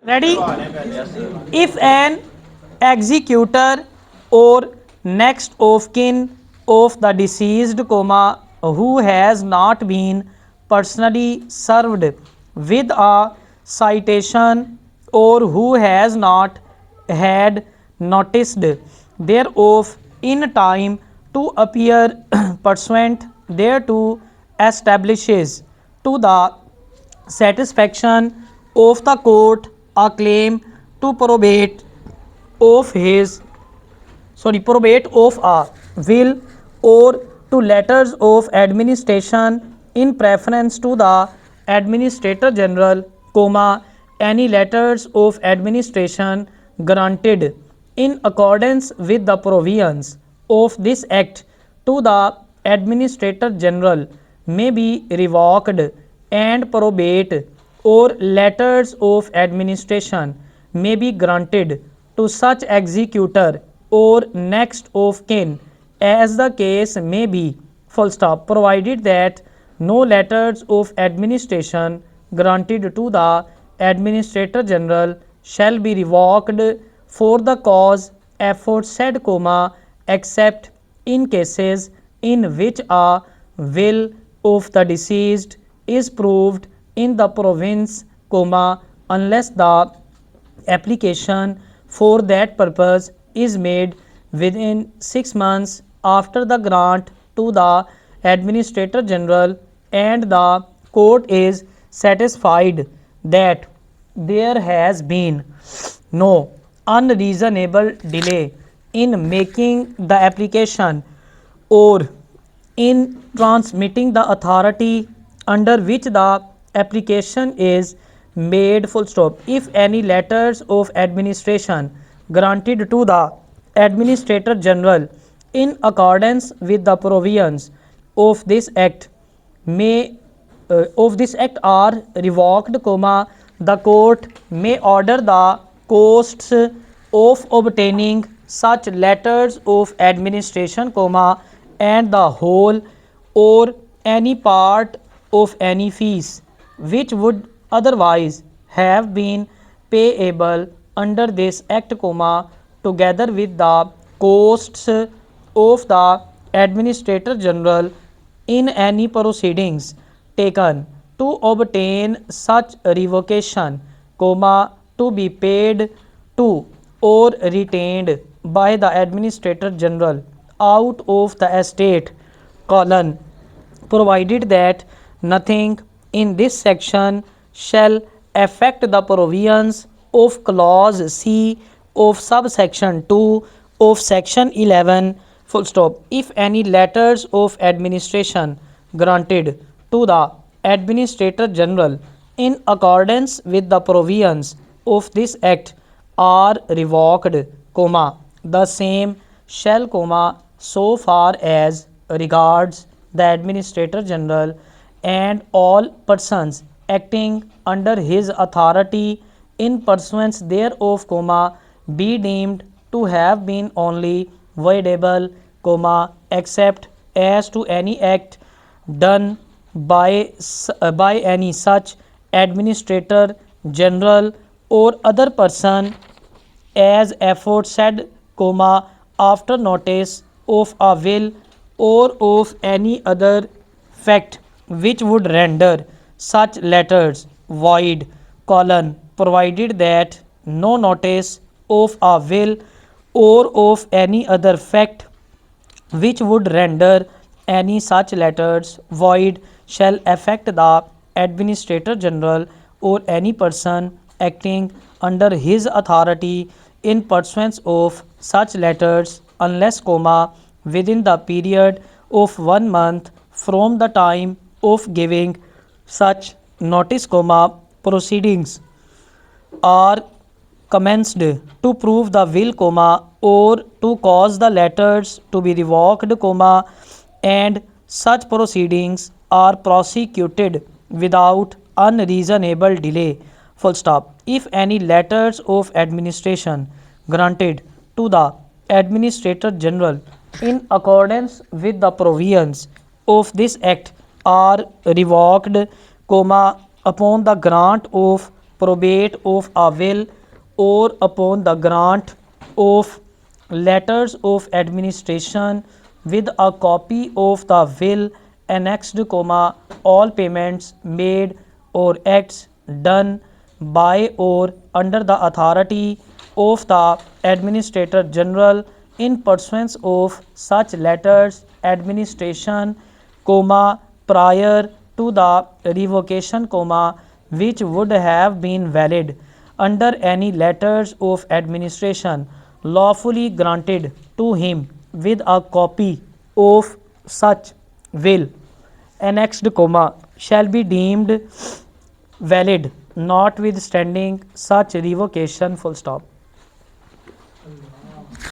Ready? If an executor or next of kin of the deceased, who has not been personally served with a citation or who has not had noticed thereof in time to appear pursuant thereto, establishes to the satisfaction of the court a claim to of his probate of a will or to letters of administration in preference to the administrator general, any letters of administration granted in accordance with the provisions of this act to the administrator general may be revoked, and probate or letters of administration may be granted to such executor or next of kin as the case may be, full stop, provided that no letters of administration granted to the administrator general shall be revoked for the cause aforesaid, except in cases in which a will of the deceased is proved in the province, unless the application for that purpose is made within 6 months after the grant to the administrator general, and the court is satisfied that there has been no unreasonable delay in making the application or in transmitting the authority under which the application is made, full stop. If any letters of administration granted to the administrator general in accordance with the provisions of this act are revoked, the court may order the costs of obtaining such letters of administration, and the whole or any part of any fees which would otherwise have been payable under this act, together with the costs of the administrator general in any proceedings taken to obtain such revocation, to be paid to or retained by the administrator general out of the estate, provided that nothing in this section shall affect the provisions of clause C of subsection 2 of section 11, full stop. If any letters of administration granted to the administrator general in accordance with the provisions of this act are revoked, the same shall, so far as regards the administrator general and all persons acting under his authority in pursuance thereof, be deemed to have been only voidable, except as to any act done by any such administrator general or other person as aforesaid, after notice of a will or of any other fact which would render such letters void, provided that no notice of a will or of any other fact which would render any such letters void shall affect the administrator general or any person acting under his authority in pursuance of such letters, unless, within the period of 1 month from the time of giving such notice, proceedings are commenced to prove the will, or to cause the letters to be revoked, and such proceedings are prosecuted without unreasonable delay, full stop. If any letters of administration granted to the administrator general in accordance with the provisions of this act are revoked, upon the grant of probate of a will or upon the grant of letters of administration with a copy of the will annexed, all payments made or acts done by or under the authority of the administrator general in pursuance of such letters administration, prior to the revocation, which would have been valid under any letters of administration lawfully granted to him with a copy of such will annexed, shall be deemed valid notwithstanding such revocation, full stop.